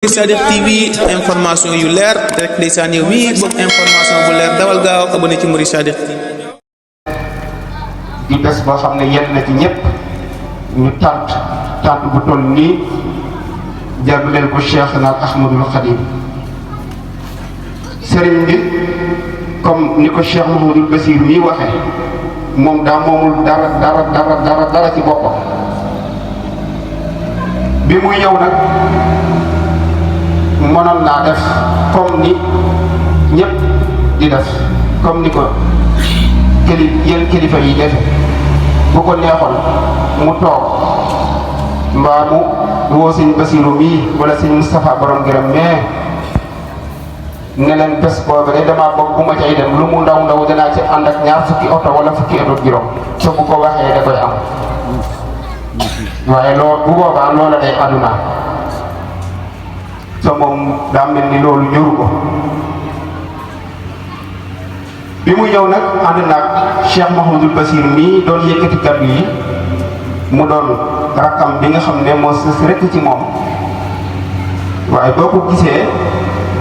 Sadikh TV information yu leer rek ndeysaan yow mi bëgg information bu leer dawal gaaw abonné ci Mouride Sadikh di bés boo xam ne yenn na ci ñëpp ñu tant bu toll nii jagleel ko Cheikhna Ahmadul Khadim sëriñ bi comme ni ko Cheikh Mouhamadul Basir mii waxee moom daa moomul dara ci boppam bi muy ñëw nag mënoon naa def comme ni ñëpp di def comme ni ko yenn kilifa yi defe bu ko neexoon mu toog mbaa mu woo sëñ Basiru mii wala sëñ Moustapha borom gërëm mais ne leen bés boobu de damaa bëgg bu ma cay dem lu mu ndaw danaa ci ànd ak ñaar fukki oto wala fukki oto juróom te bu ko waxee da koy am waaye loolu bu boobaa loola day àdduna so moom daa mel ni loolu ñëru ko bi mu ñëw nag ànd naag Cheikh Mouhamadul Basir mii doon yëkkati kaddu yi mu doon rakkam bi nga xam ne moo sës rekk ci moom waaye boo ko gisee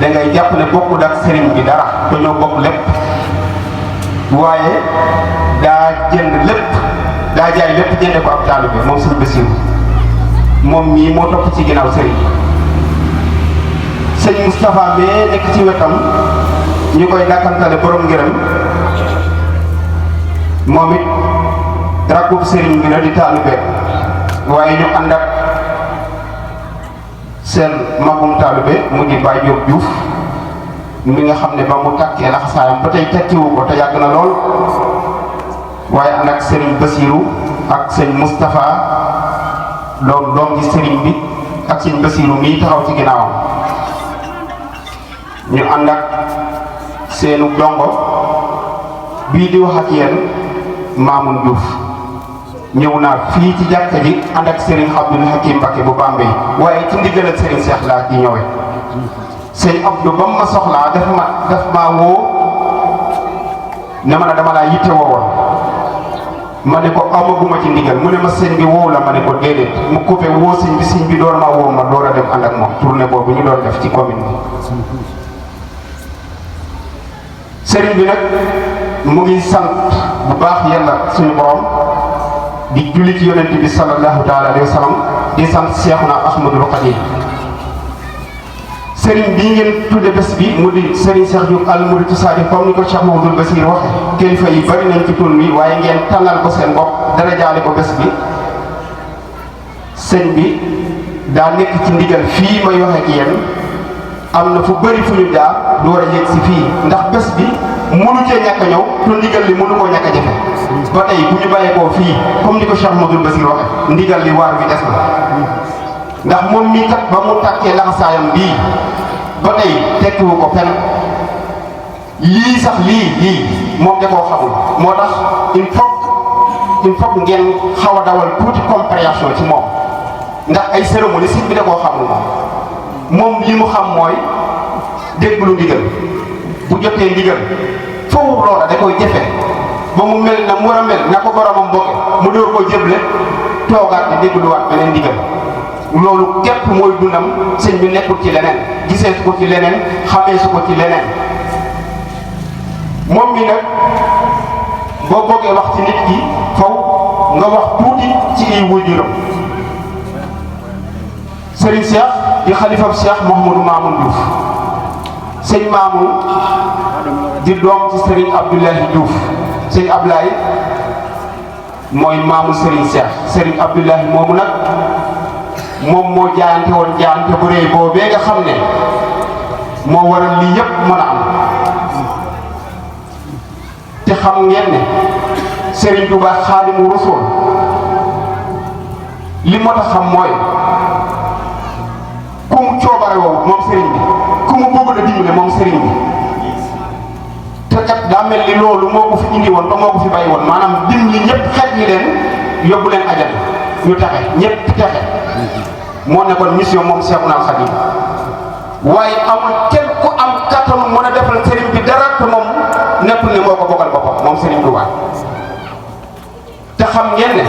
da ngay jàpp ne bokkul ak sëriñ bi dara dañoo bokk lépp waaye daa jënd lépp daa jaay lépp jënde ko ab taalibe moom sëñ Basir moom mii moo topp ci ginnaaw sëriñ sëñ Moustapha bee nekk ci wetam ñu koy dàkkantale borom ngërëm moom it rakkub sëriñ bi la di taalibe waaye ñu ànd ak seen magum taalibe mu di Baye Diop Diouf mi nga xam ne ba mu takkee laxasaayam ba tey tekkiwu ko te yàgg na lool waaye ànd ak sëriñ Basiru ak sëñ Moustapha doom ji sëriñ bi ak sëñ Basiru mii taxaw ci ginnaawam ñu ànd ak seenu dongo bii di wax ak yéen Mamoun Diouf ñëw naa fii ci jàkka ji ànd ak Serigne Abdoul Hakim Mbacké bu Bambey waaye ci ndigal ak Serigne Cheikh laa ci ñëwee sëñ Abdou ba ma soxlaa daf maa woo ne ma ne dama laa yitte woowoon ma ne ko amaguma ci ndigal mu ne ma sëñ bi woow la ma ne ko déedéet mu coupé woo sëñ bi door ma woo ma door a dem ànd ak moom tournée boobu ñu doon def ci commune bi sëriñ bi nag mu ngi sant bu baax yàlla suñu borom di julli ci yonent bi sallallahu taala alayhi wa sallam di sant Cheikhna Ahmadul Khadim sëriñ bii ngeen tudde bés bi mu di sëriñ Cheikh Diouf al Mouride Sadikh comme ni ko Cheikh Mouhamadul Basir waxe kilifa yi bari nañ ci tur bi waaye ngeen tànnal ko seen bopp dara jaale ko bés bi sëñ bi daa nekk ci ndigal fii may waxe ak yéen am na fu bëri fu ñu jaar door a yegg si fii ndax bés bi mënu cee ñàkk a ñëw te ndigal li mënu koo ñàkk a jafe ba tey bu ñu bàyyeekoo fii comme ni ko Cheikh Mouhamadul Basir waxe ndigal li waar bi des na ndax moom mii kat ba mu tàkkee laxasaayam bii ba tey tekkiwu ko fenn lii sax lii moom da koo xamul moo tax il faut ngeen xaw a dawal tuuti compréhension ci moom ndax ay cérémonie si bi da koo xamul moom li mu xam mooy déglu ndigal bu jotee ndigal foofu loola da koy jëfe ba mu mel na mu war a mel na ko boromam bokke mu door koo jëble toogaat di dégluwaat beneen ndigal loolu képp mooy dundam sëñ bi nekkul ci leneen gisee su ko ci leneen xamee su ko ci leneen moom mi nag boo bëggee wax ci nit ki faw nga wax tuuti ci ay waajuram sëriñ Cheikh di xalifam Cheikh Mouhamadou Mamoun Diouf sëñ Mamoun di doom ci sëriñ Abdoulahi Diouf sëñ Ablaye mooy maamu sëriñ Cheikh sëriñ Abdoulahi moomu nag moom moo jaayante woon jaayante bu rëy boobee nga xam ne moo waral lii yépp mën a am te xam ngeen ne Serigne Touba Xaadimu Rasuul li moo tax xam mooy ku mu coobare woo moom Serigne bi ku mu bëgg a dimbale moom Serigne bi te kat daa mel ni loolu moo ko fi indi woon ba moo ko fi bàyyi woon maanaam dimbali ñëpp xeet ñi leen yóbbu leen ajal ñu texe ñëpp texe moo nekkoon mission moom Cheikhul Khadim waaye amul kenn ku am kattanu mën a defal Serigne bi dara te moom nekkul ne moo ko bokkal boppam moom Serigne Touba te xam ngeen ne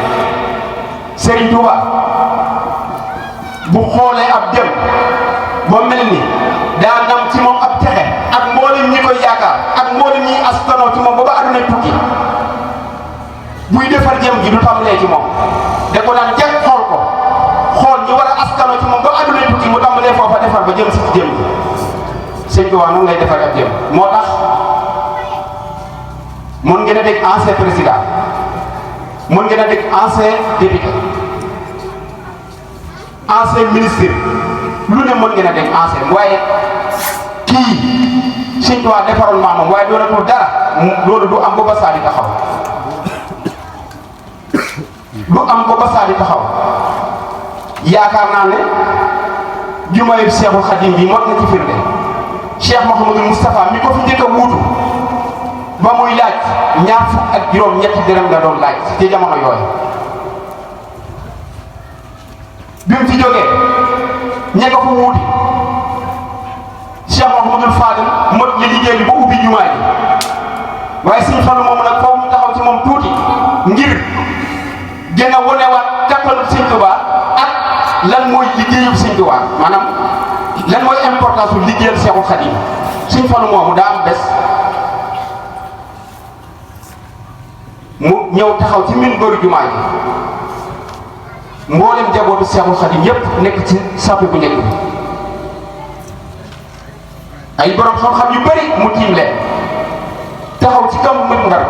Serigne Touba bu xoolee ab jëm ba mel ni daa nam ci moom ab texe ak mboolem ñi koy yaakaar ak mboolem ñi askanoo ci moom ba ba àdduna tukki buy defar jëm ji du tàmbalee ci moom da ko daan jag xool ko xool ñi war a askanoo ci moom ba àdduna tukki mu tàmbalee foofa defar ba jëm si ci jëm ji sëñ Tuubaa noonu lay defar ab jëm moo tax mën ngeen a dégg ancien président mën ngeen a dégg ancien député ancien ministre lu ne mën ngeen a dégg ancien waaye kii sëñ Tuubaa defaroon maamam waaye doonatul dara loolu du am ba ba saa di taxaw du am ba ba saa di taxaw yaakaar naa ne jumaayub Seexul Xadim bi mot na ci firnde Cheikh Mouhamadou Moustapha mi ko fi njëkk a wuutu ba muy laaj ñaar fukk ak juróom-ñetti dërëm la doon laaj ci jamono yooyu bi mu fi jógee ña ko fa wuuti Cheikh Mouhamadou Fadel mot li liggéey bi ba ubbi jumaa ji waaye Sëñ Fallu moom nag foofu ñu taxaw ci moom tuuti ngir gën a wonewaat kattanul Sëñ Tuubaa ak lan mooy liggéeyub Sëñ Tuubaa maanaam lan mooy importance su liggéeyal Seexul Xadiim Sëñ Fallu moomu daa am bés mu ñëw taxaw ci minbaru jumaa ji mboolem jabootu Seexul Xadiim yépp nekk ci sàppe bu njëkk bi ay borom xam-xam yu bëri mu tiim leen taxaw ci kam minbar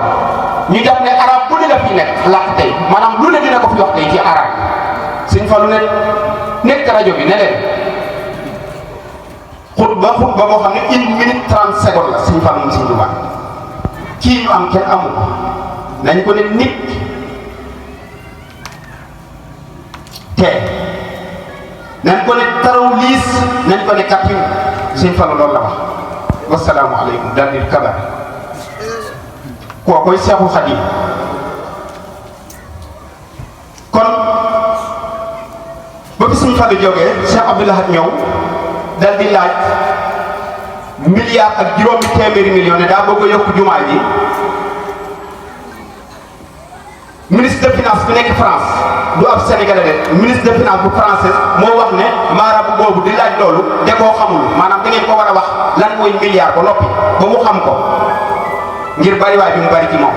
ñu def ne arab bu ne la fi nekk làkk tey maanaam lu ne dina ko fi wax tey ci arab Sëñ Fallu ne nekk rajo bi ne leen xutba boo xam ne 1 minute 30 secondes la Sëñ Fallu mu Sëñ Tuubaa kii ñu am kenn amu ko nañ ko ne nit te nañ ko ne taraw liis nañ ko ne kappiw Sëñ Fallu loolu la wax wasalaamu aleykum daal di kabar koo koy Seexul Xadiim kon ba fi Sëñ Fallu jógee Cheikh Abdoul Ahad ñëw dal di laaj milliard ak juróomi téeméeri million ne daa bëgg a yokk jumaa ji ministre de finance bi nekk France du ab sénégalais de ministre de finance bu français moo wax ne maarabu boobu di laaj loolu de koo xamul maanaam da ngeen ko war a wax lan mooy milliard ba noppi ba mu xam ko ngir bariwaay bi mu bari ci moom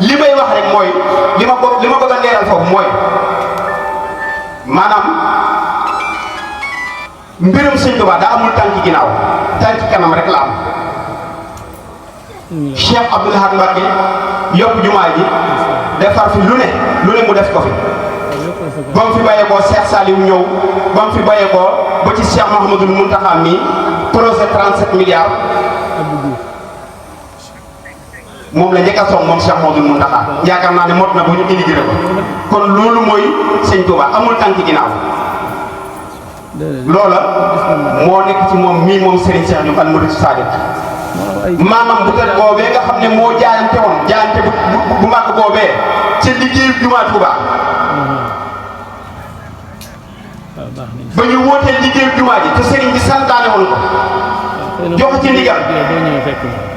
li may wax rek mooy li ma bëgg a leeral foofu mooy maanaam mbirum Sëñ Tuubaa daa amul tànki ginnaaw tànki kanam rek la am Cheikh Abdoul Ahad Mbacké yokk jumaa ji defar fi lu ne mu def ko fi ba mu fi bàyyeekoo Cheikh Saliou ñëw ba mu fi bàyyeekoo ba ci Cheikh Mouhamadoul Mountakha mi projet 37 milliards moom la njëkk a soog moom Cheikh Mouhamadoul Mountakha yaakaar naa ne mot na ba ñu inauguré ko kon loolu mooy Sëñ Tuubaa amul tànki ginnaaw loola moo nekk ci moom mii moom Serigne Cheikh Diouf al-Mouride Sadiq maamam bu tëdd boobee nga xam ne moo jaayante woon jaayante bu màgg boobee ca liggéeyu jumaa Tuubaa ba ñu wootee liggéeyu jumaa ji te Serigne bi santaane woon ko jox ci ndigal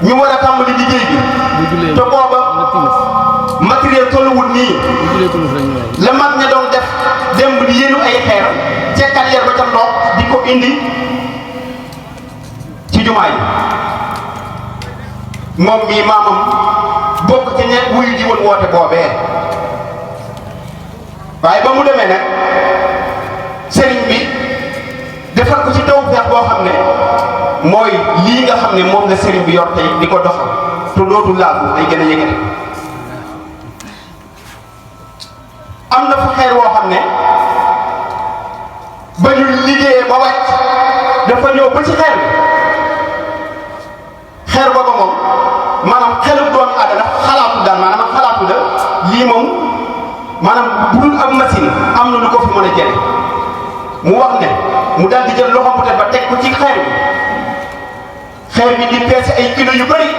ñu war a tàmbali liggéey bi te booba matériel tolluwul nii la mag ña doon def démb di yéenu ay xeer ca carrière ba ca ndox di ko indi ci jumaa yi moom mii maamam bokk ci ñe wuyu ji woon woote boobee waaye ba mu demee nag sëriñ bi defal ko ci tawfeex boo xam ne mooy lii nga xam ne moom la sëriñ bi yor tey di ko doxal te dootul laafu day gën a yëkkati am na fa xeer woo xam ne ba ñu liggéeyee ba wàcc dafa ñëw ba ci xeer booba moom maanaam xelu doomu aadama xalaatu daal maanaam xalaatu la lii moom maanaam bu dul ab machine am na lu ko fi mën a jële mu wax ne mu daal di jël loxoom peut-être ba teg ko ci xeer bi di peese ay kilo yu bëri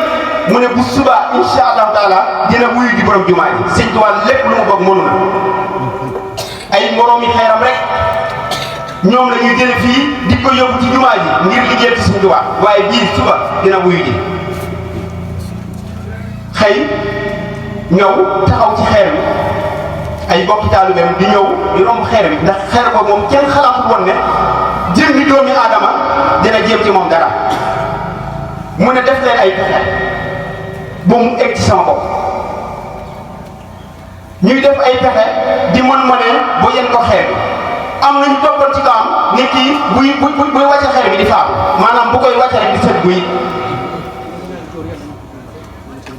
mu ne bu subaa insha allahu taala dina wuyu ji borom jumaa ji Sëñ Tuubaa lépp lu mu bëgg mënu na ay moroomi xeeram rek ñoom la ñuy jële fii di ko yóbbu ci jumaa ji ngir liggéey ci Sëñ Tuubaa waaye bii suba dina wuyu ji xëy ñëw taxaw ci xeer bi ay bokki taalibeem di ñëw di romb xeer bi ndax xeer boobu moom kenn xalaatul woon ne jëmmi doomi aadama jéem ci moom dara mu ne def leen ay pexe ba mu egg ci sama bopp ñuy def ay pexe di mën-mënee bu yen ko xeer bi am nañu toppoon ci kawam nit ki buy wàcce xeer bi di faatu maanaam bu koy wàcce rek di sët guy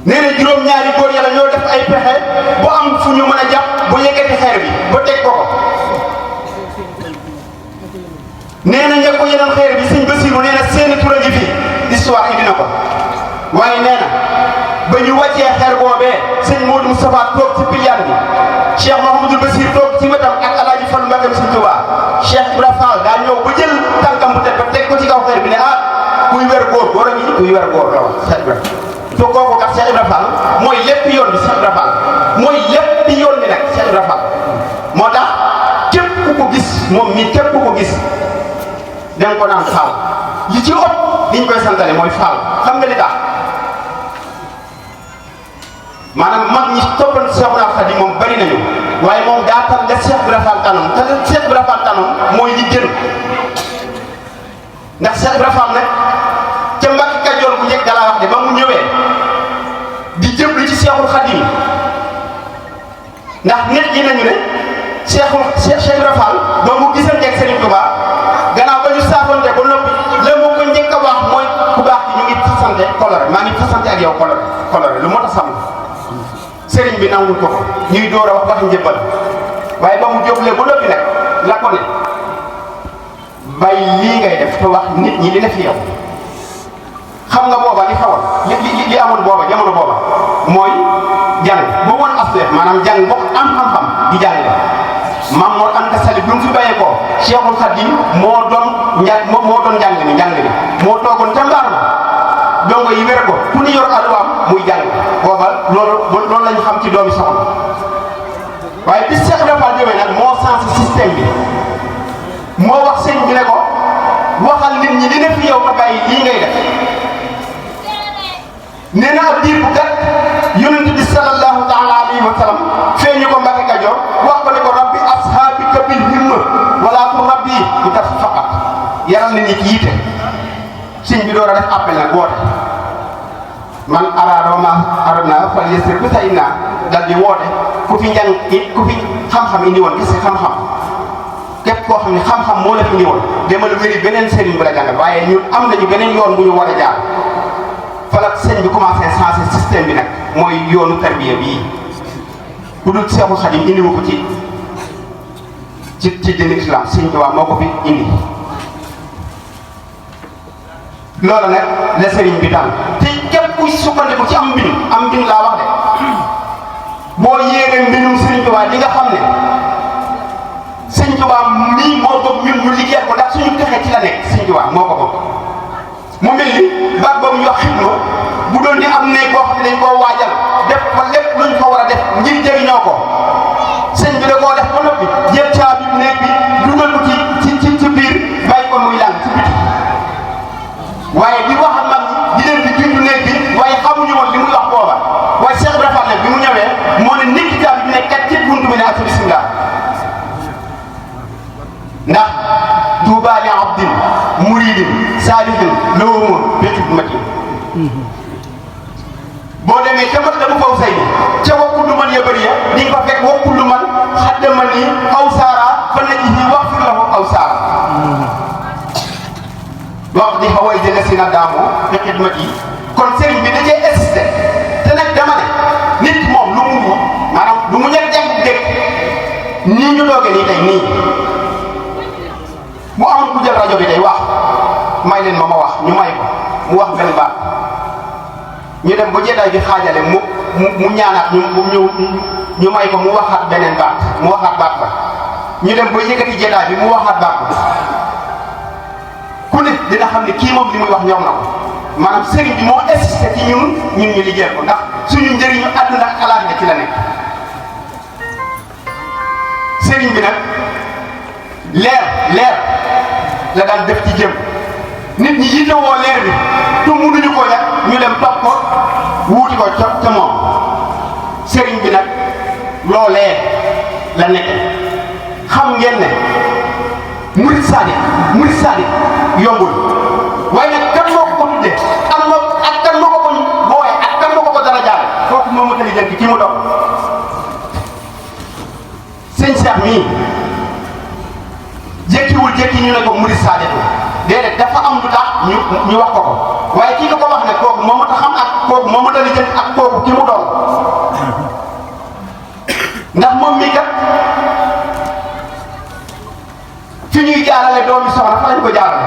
nee na juróom-ñaari góor yàlla ñoo def ay pexe bu am fu ñu mën a jàpp bu yëkkati xeer bi ba teg ko ko nee na ña ko yeneen xeer bi sëñ Basiru nee na seeni tur a ngi fii histoire indi na ko waaye nee na ba ñu wàccee xeer boobee sëñ Modou Moustapha toog ci piliyaan bi Cheikh Mouhamadou Bassir toog ci wetam ak El Hadj Fallou Mbacké sëñ Touba Cheikh Ibra Fall daa ñëw ba jël tànkam bu teg ba teg ko ci kaw xeer bi ne ah kuy wer góor góor a ngi kuy wer góor la wax Cheikh Ibra to kooku kat Cheikh Ibra Fall mooy lépp yoon bi Cheikh Ibra Fall mooy lépp yoon bi nag Cheikh Ibra Fall moo tax képp ku ko gis moom mii képp ku ko gis da nga ko naan Fall li ci ëpp li ñu koy santale mooy Fall xam nga li tax maanaam mag ñi toppan Cheikh Ibra Fall moom bari nañu waaye moom daa tan la Cheikh Ibra Fall tanoon te Cheikh Ibra Fall tanoon mooy li gën ndax Cheikh Ibra Fall nag ca Mbàkke Kajoor bu njëkk dalaa wax de ba mu ñëwee di jëblu ci Cheikhul Khadim ndax nit ñi nañu ne Cheikh Ibra Fall ba mu gisanteeg Serigne Touba gannaaw ba ñu saafante ba noppi la moo ko njëkk a wax mooy ku baax ki ñu ngi fasante coloré maa ngi fasante ak yow coloré lu mot a sàmm Serigne bi nangul ko ñuy door a wax wax njëbbal waaye ba mu jóglee ba noppi nag la ko ne bay lii ngay def te wax nit ñi li ne fi yow xam nga booba li xawoon li amoon booba jamono booba mooy jàng ba woon affaire maanaam jàng boo am xam-xam di jàng la Maam Mor Anta Sali bi mu fi bàyyee ko Cheikhul Khadim moo doon njàng mi moo toogoon ca mbaar ma dongo yi wér ko ku ni yor alwaam muy jàng booba loolu lañu xam ci doomi soxna waaye bis Cheikh Ibra Fall ñëwee nag moo sensé système bi moo wax sëñ bi ne ko waxal nit ñi li ne fi yow ba bàyyi lii ngay def nee na ab diir bu gàtt yonent bi sallallahu taala alayhi wa sallam feeñu ko Mbàkke Kajoor wax ko ne ko rabbi ashaabika bil himma wala tu rabbi bi tas faqat yaral nit ñi ci yiite sëñ bi door a def appel nag woote man araadoo ma aradna fal yasir bi sa inna dal di woote ku fi njàng ku fi xam-xam indi woon kese xam-xam képp koo xam ne xam-xam moo la fi indi woon demal wéri beneen sëriñ bu la jàngal waaye ñun am nañu beneen yoon bu ñu war a jaar falak sëñ bi commencé changer système bi nag mooy yoonu tarbiya bii ku dul Seexul Xadim indiwu ko ci diine islam sëñ Tuubaa moo ko fi indi loolu nag la sëriñ bi daal te képp kuy sukkandiku ci am mbind laa wax de boo yéegee mbindum sëriñ Tuubaa di nga xam ne sëñ Tuubaa mii moo bëgg ñun ñu liggéey ko ndax suñu texe ci la nekk sëñ Tuubaa moo ko bëgg mu mel ni baat boobu ñu wax xidma bu doon di am néeg boo xam ne dañ koo waajal def ko lépp luñ ko war a def ngir jëriñoo ko sëñ bi da koo def ba noppi jël caabi néeg bi dugal ko ci biir bàyyi ko muy lan ci biti waaye di wax ak mag ñi di leen di jundu néeg bi waaye xamuñu woon li muy wax booba waaye Cheikh Ibra Fall nag bi mu ñëwee moo ne nit ki caabi bi ne kat ci buntu bi ne ak bismillah ndax tuuba li abdin muridin saalihin lawuma bi xidmatin boo demee ca mat la bu faw say bi ca wakkullu man ya bëri ya di nga fa fekk wakkullu man xaddama ni aw saara fa naji yi wax fir lahu aw saara wax di xaway jële si na daamoo bi xidmat yi kon sëriñ bi da cee insisté te nag dama ne nit moom lu mu maanaam lu mu ñett jàng dégg nii ñu doogee nii tey nii mu amoon ku jël rajo bi day wax may leen ma wax ñu may ko mu wax benn baat ñu dem ba jeetaay bi xaajale mu ñaanaat ñu may ko mu waxaat beneen baat mu waxaat baat ba ñu dem ba yëkkati jeetaay bi mu waxaat baat ba ku ne dina xam ne kii moom li muy wax ñoom na ko maanaam sëriñ bi moo insisté ci ñun ñu liggéey ko ndax suñu njëriñu àdduna ak alaaxira ci la nekk sëriñ bi nag leer la daan def ci jëm nit ñi yittewoo leer bi te mënuñu ko nag ñu dem topp ko wuuti ko ca moom sëriñ bi nag loolee la nekk xam ngeen ne murid sadiq yombul waaye nag kan moo ko tuddee ak kan moo ko booyee ak kan moo ko dara jaare kooku moo ma tali jënd ki mu dox sëñ Cheikh mii jékkiwul jékki ñu ne ko murid saadatu déedéet dafa am lu tax ñu wax ko waaye kii ko wax ne kooku moo ma tax xam ak kooku moo ma tali jënd ak kooku ki mu doon ndax moom mii kat fi ñuy jaarale doomi soxna fa lañ ko jaarale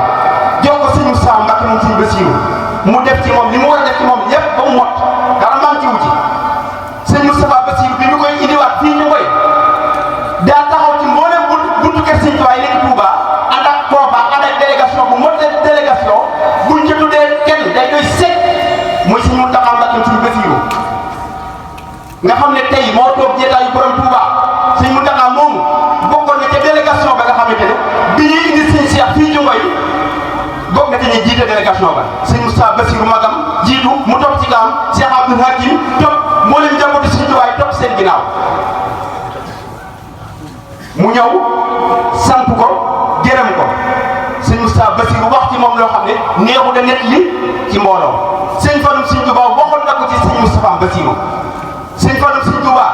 jox ko sëñ Moussa Mbacke moom sëñ Bassirou mu def ci moom li mu war a def ci moom yépp ba mu mot dara manqué wu ci sëñ Moustapha Bassirou bi ñu koy indiwaat fii ñu koy daa taxaw ci mboolem buntu kër sëñ Tuubaa yi nekk Touba ànd ak kooba ànd ak délégation bu mot délégation buñ ca tuddee kenn day doy sec mooy sëñ Mountakha Mbacke moom sëñ Bassirou nga xam ne tey moo toog jeetaayu borom Touba sëñ Mountakha moomu bokkoon na ca délégation ba nga xamante ne bi ñuy indi sëñ Cheikh fii ñu ngoy bokk na ci ñuy jiite délégation ba sëñ Moustapha Bassirou magam jiitu mu topp ci gaam Cheikh Abdoul Hakim topp moo leen jàmbatu sëñ Tuubaa topp seen ginnaaw mu ñëw sant ko gërëm ko sëñ Moustapha Bassirou wax ci moom loo xam ne neexu da net li ci mbooloo sëñ Fallou sëñ Tuubaa waxoon na ko ci sëñ Moustapha Bassirou sëñ Fallou sëñ Tuubaa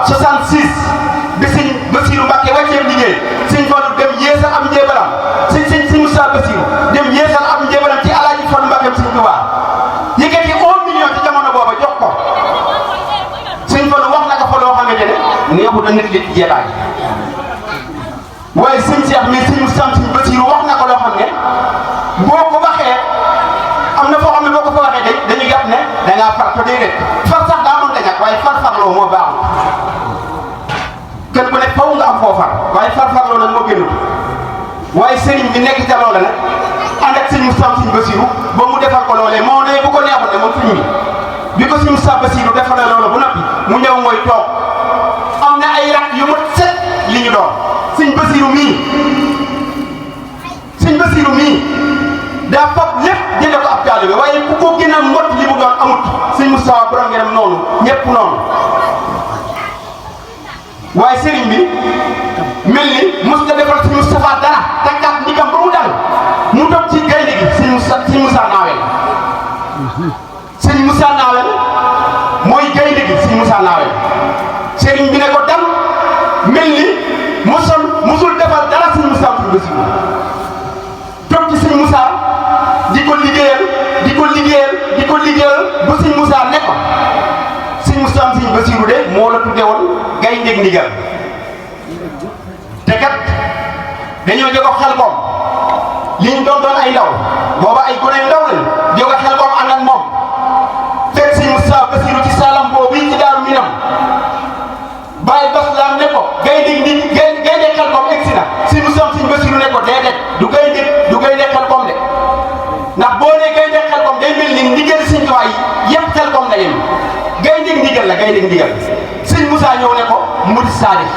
66 bi sëñ Bassirou Mbacke wàccee liggéey sëñ Fallou dem yeesal am njébalam sëñ Moustapha Bassirou dem yeesal am njébalam ci Alaaji Fallou Mbacke sëñ Tuubaa yëkkati 1 million ci jamono booba jox ko sëñ Fallou wax na ko fa loo xamante ne neexu na nit li ci jeetaay waaye sëñ Cheikh mais sëñ Moustapha sëñ Bassirou wax na ko loo xam ne boo ko waxee am na foo xam ne boo ko fa waxee dañuy jàpp ne da ngaa far te déedéet far sax daa mën a ñàkk waaye farfarloo moo baaxul kenn ku nekk faw nga am foo far waaye farfarloo nag moo gënul waaye sëriñ bi nekk ca loola nag ànd ak sëñ Moustapha sëñ Bassirou ba mu defal ko loolee moo ne bu ko neexoon ne moom sëñ bi ko sëñ Moustapha Bassirou defal na loola bu noppi mu ñëw mooy toog am na ay rak yu mat set li ñu doon sëñ Bassirou mii daa fab lépp jëlee ko ab taalibe waaye ku ko gën a mot li mu doon amut sëñ Moustapha borom ngeenam noonu ñëpp noonu waaye sëriñ bi mel ni mos nga defal sëñ Moustapha dara tàngaat ndigam ba mu dal mu toog ci gaynde gi sëñ Moussa Nawel sëñ Moussa Nawel mooy gaynde gi sëñ Moussa Nawel sëriñ bi ne ko dal mel ni musul defal dara sëñ Moustapha sëñ Bassirou toog ci sëñ Moussa di ko liggéeyal ba sëñ Moussa ne ko sëñ Moustapha sëñ Bassirou de moo la tudde woon gaynde ndigal te kat dañoo jóg xel koom li ñu doon ay ndaw booba ay gone yu ndaw lañ jóg xel koom ànd ak moom fekk sëñ Moustapha Bassirou ci salam boobu ci Daaru Minam bàyyi baslam ne ko gaynde xel koom egsi na sëñ Moustapha sëñ Bassirou ne ko déedéet du gaynde xel koom de ndax boo nee gaynde xel koom day mel ni ndigal sëñ Tuubaa yi yëpp xel koom la yem gaynde ndigal la gaynde ndigal sëñ Moussa ñëw ne ko murid saadix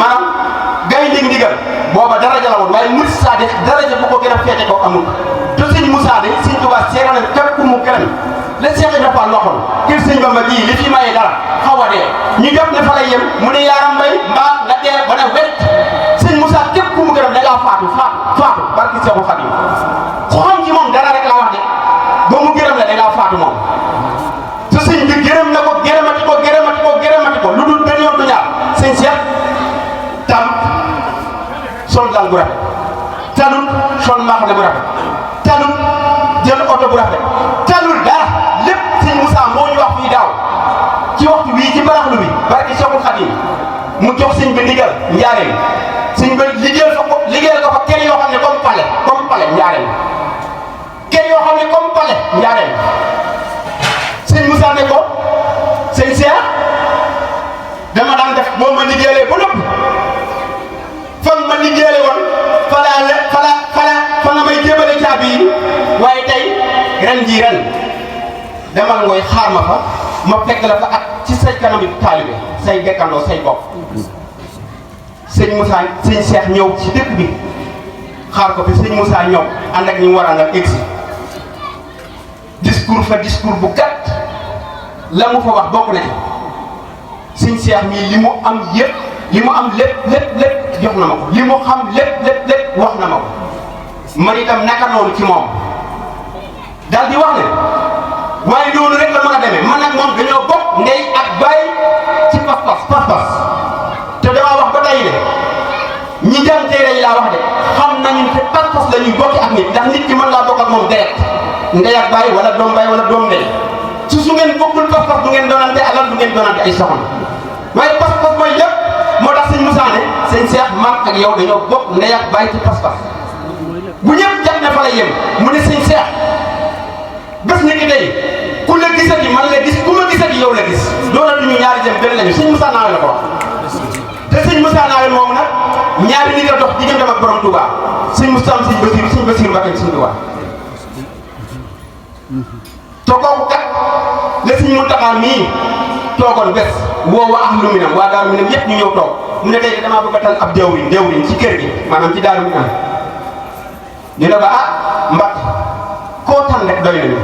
maanaam gaynde ndigal booba daraja la woon waaye murid saadix daraja bu ko gën a féete ko amul te sëñ Moussa de sëñ Tuubaa seera na képp ku mu gërëm la Cheikh Ibra Fall loxoon kër sëñ Bamba gii li fi maye dara xaw a dee ñu jot ne fa lay yem mu ne yaaram mbay mbaa nga dee ba ne wet sëñ Moussa képp ku mu gërëm da ngaa faatu barki Seexu Xaadim ku xam ci moom dara rek la wax de ba mu gërëm la da ngaa faatu moom te sëñ bi gërëm na ko gërëmati ko lu dul benn yoon du ñaar sëñ Cheikh tam sol dal bu rafet talul sol maaxane bu rafet talul jël oto bu rafet talul dara lépp sëñ Moussa moo ñu wax fii daaw ci waxtu bii ci baraxlu bi barki Seexu Xaadim mu jox sëñ bi ndigal njaareel sëñ bi liggéeyal ko fa kër yoo xam ne comme palais njaareel kër yoo xam ne comme palais njaareel sëñ Moussa ne ko sëñ Cheikh dama daan def boo ma liggéeyalee ba noppi fan ma liggéeyale woon fa nga may jébale caabi yi waaye tey ren demal ngooy xaar ma fa ma fekk la fa ak ci say kanam yi taalibe say dekkandoo say bopp sëñ Moussa sëñ Cheikh ñëw ci dëkk bi xaar ko fi sëñ Moussa ñëw ànd ak ñi mu war a àndal egsi discours bu gàtt la mu fa wax bokk na ci sëñ Cheikh mii li mu am yëpp li mu am lépp jox na ma ko li mu xam lépp wax na ma ko man itam naka noonu ci moom daal di wax ne waaye noonu rek la mën a demee man nag moom dañoo bokk ndey ak baay ci pas-pas te damaa wax ba tey de ñi jàng téere yi laa wax de xam nañu te pas-pas la ñuy bokki ak nit ndax nit ki mën laa bokk ak moom direct ndey ak baay wala doom baay wala doom ndey su ngeen bokkul pas-pas du ngeen doonante alal du ngeen doonante ay soxna waaye pas-pas mooy lépp moo tax sëñ Moussa ne sëñ Cheikh man ak yow dañoo bokk ndey ak baay ci pas-pas bu ñëpp jàpp ne fa la yem mu ne sëñ Cheikh bés ni ki tey ku la gisati man la gis ku ma gisati yow la gis doonatuñu ñaari jëm benn lañu sëñ Moussa Nawel la ko wax te sëñ Moussa Nawel moomu nag ñaari nit a dox digganteem ak borom Touba sëñ Moussa am sëñ Basiru Mbacke sëñ Touba te kooku kat la sëñ Mountakha mii toogoon bés woo waa ahlu minam waa daaru minam yëpp ñu ñëw toog mu ne tey damaa bëgg a tal ab jawriñ ci kër gi maanaam ci daaru minam ñu ne ko Mbacke koo tan rek doy nañu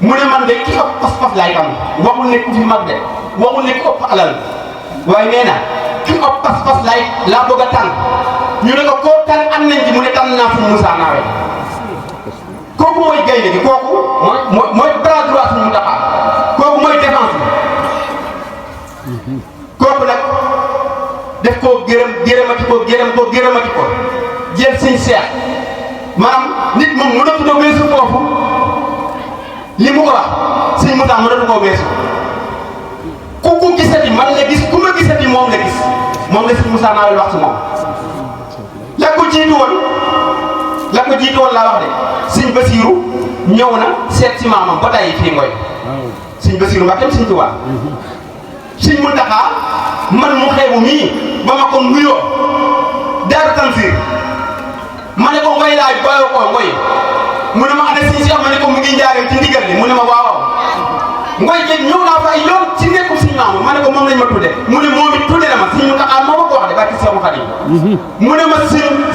mu ne man de ki ëpp pas-pas laay am waxul ne ku fi mag de waxul ne ku ëpp alal waaye nee na ki ëpp pas-pas laa bëgg a tànn ñu ne ko koo tànn am nañ ci mu ne tànn naa sëñ Moussa Nawel kooku mooy gaynde gi kooku mooy bras droit suñu Mountakha kooku mooy défense bi kooku nag def koo gërëmati ko jël sëñ Cheikh maanaam nit moom mënatu na weesu foofu li mu ko wax sëñ Moussa mënatu koo weesu ku gisati man la gis ku ma gisati moom la gis moom la sëñ Moussa Nawel wax ci moom la ko jiitu woon laa wax de sëñ Basiru ñëw na seet si maamam ba tey fii ngoy sëñ Basiru Mbacke sëñ Tuubaa sëñ Mountakha man mu xeebu mii ba ma ko nuyoo Daaru Tanzir ma ne ko ngoy laaj booyoo ko ngoy mu ne ma ana sëñ Cheikh ma ne ko mu ngi njaareem ci ndigal li mu ne ma waaw ngoy géej ñëw naa fa ay yoon ci nekkum sëñ Mamour ma ne ko moom lañ ma tudde mu ne moom it tudde na ma sëñ Mountakha moo ma ko wax de barki Seexu Xaadim mu ne ma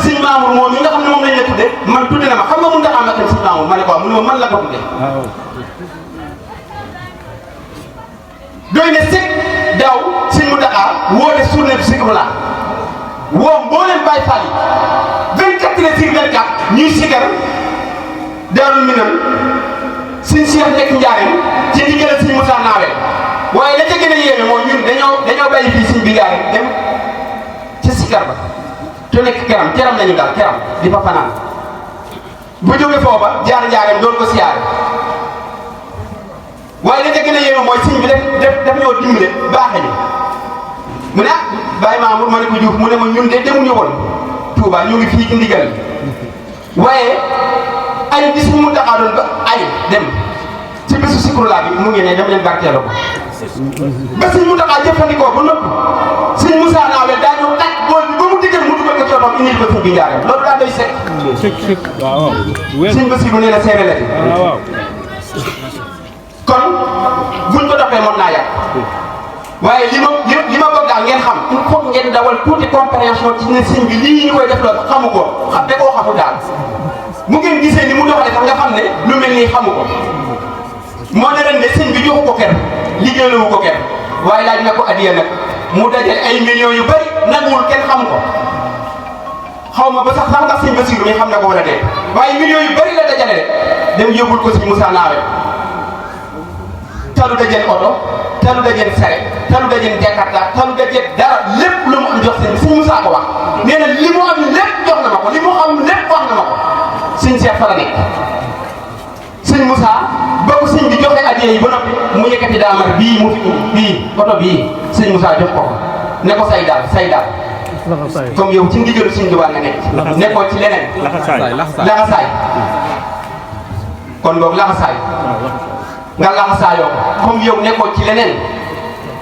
sëñ Mamour moom yi nga xam ne moom lañ la tudde man tudde na ma xam nga Mountakha ma tam sëñ Mamour ma ne ko waaw mu ne ma man la ko tudde doy ne sëg daaw sëñ Mountakha woote journée bi Zikrullah woo mbooleem Baay Faal yi 24 heures sur 24 ñuy sikar Daaru Minam sëñ Cheikh nekk njaareem ci ndigal sëñ Moussa Nawel waaye la ca gën a yéeme mooy ñun dañoo bàyyi fii sëñ bi njaareem dem ca sikar ba te nekk keram lañu daal keram di fa fanaan bu jógee foofa jaar njaareem doon ko siyaare waaye la ca gën a yéeme mooy sëñ bi def ñoo dimbale baaxe ni mu ne Baye Mamour ma ne ko Diouf mu ne ma ñun de demuñu woon Touba ñu ngi fii ci ndigal waaye ay bis mu Mountakha doon ba ay dem ci bésu Zikrullah bi mu ngi ne dem leen barkeeloo ko ba sëñ Mountakha jëfandikoo ba noppi sëñ Moussa Nawel daa ñëw taj bool bi ba mu digal mu dugal ko ci otoom indil ko sëñ bi njaareem loolu daa doy sekk waaw sëñ Bassirou nee na seere la waaw kon buñ ko doxee mën naa yàq waaye li ma bëgg daal ngeen xam il faut ngeen dawal tuuti compréhension ci ne sëñ bi lii ñu koy def loolu xamu ko da koo xamul daal mu ngeen gisee ni mu doxalee sax nga xam ne lu mel nii xamu ko moo ne ren de sëñ bi joxu ko kenn liggéeyalu ko kenn waaye laaj na ko addiya nag mu dajale ay millions yu bëri nanguwul kenn xam ko xaw ma ba sax ndax sëñ Bassirou mi xam na ko wala dee waaye millions yu bëri la dajale rek dem yóbbul ko sëñ Moussa Nawel talu dajale oto talu dajale sare talu dajale Jakarta talu dajale dara lépp lu mu am jox sëñ bi sëñ Moussa ko wax nee na li mu am lépp jox na ma ko li mu am lépp wax na ma ko sëñ Cheikh fa la nekk sëñ Moussa ba ko sëñ bi joxe addiya yi ba noppi mu yëkkati daamar bii mu fi bii oto bii sëñ Moussa jox ko ne ko say daal comme yow ci ndigalu sëñ Tuubaa nga nekk nekkoo ci leneen laxasaay kon boog laxasaay nga laxasaayoo comme yow nekkoo ci leneen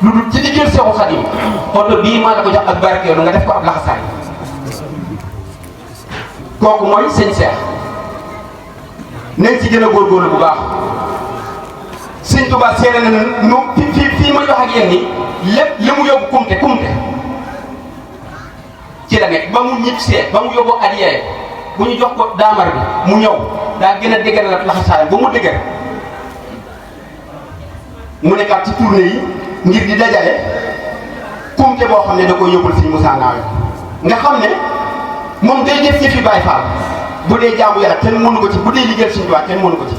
lu dul ci liggéeyal Seexu Xaadim oto bii maa la ko jox ak barkeelu nga def ko ab laxasaay kooku mooy sëñ Cheikh nañ ci gën a góorgóorlu bu baax sëñ Tuubaa seere na nu fii may wax ak yéen ni lépp li mu yóbbu kumte ci la nekk ba mu ñib see ba mu yóbbu addiya bu ñu jox ko daamar bi mu ñëw daa gën a dëgër la laxasaayam ba mu dëgër mu nekkaat ci tournée yi ngir di dajale kumte boo xam ne da koy yóbbul sëñ Moussa Nawel nga xam ne moom day def yëfi Baay Faal bu dee jaamu yàlla kenn mënu ko ci bu dee liggéeyal Sëñ Tuubaa kenn mënu ko ci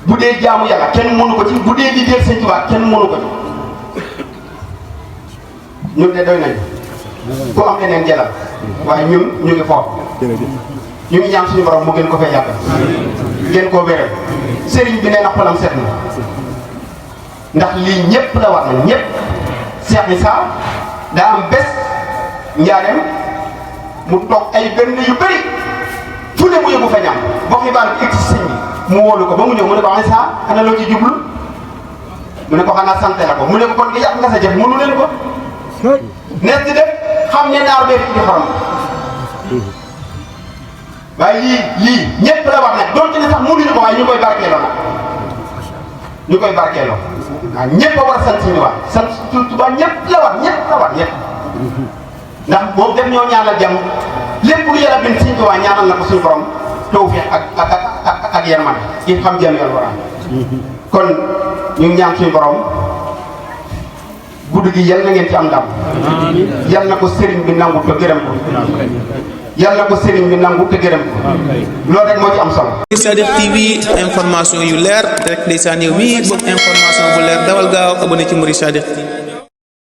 bu dee jaamu yàlla kenn mënu ko ci bu dee liggéeyal Sëñ Tuubaa kenn mënu ko ci ñun de doy nañu ku am leneen jëlal waaye ñun ñu ngi foofu ñu ngi ñaan suñu borom mu gën ko fay yàggal gën koo wéral sëriñ bi nee na xolam set na ndax lii ñëpp la war na ñëpp Cheikh Issa daa am bés njaareem mu toog ay benn yu bëri fu ne mu yóbbu fa ñam boo xibaar bi egg ci sëñ bi mu wóolu ko ba mu ñëw mu ne ko Issa ana loo ci jublu mu ne ko xanaa sant la ko mu ne ko kon nga yàq nga sa jëf mënu leen ko nees di def xam ne naar bee fi di xorom waaye lii ñëpp la wax nag doon ci ne sax mënuñu ko waaye ñu koy barkeeloo nag ñu koy barkeeloo waaw ñëpp a war a sant suñu wax sant Tuubaa ñëpp la war ñëpp ndax moom def ñoo ñaanal jàmm lépp lu yàlla bind suñu Tuubaa ñaanal na ko suñu borom tawfiix ak yërmande yi xam jëm yàlla war kon ñu ngi ñaan suñu borom guddi gi yal na ngeen ci am ndam yal na ko sëriñ bi nangu te gërëm ko yal na ko sëriñ bi nangu te gërëm ko loolu rek moo ci am solo. Sadikh TV information yu leer rek ndeysaan yow mi bëgg information bu leer dawal gaaw abonné ci Mouride Sadikh TV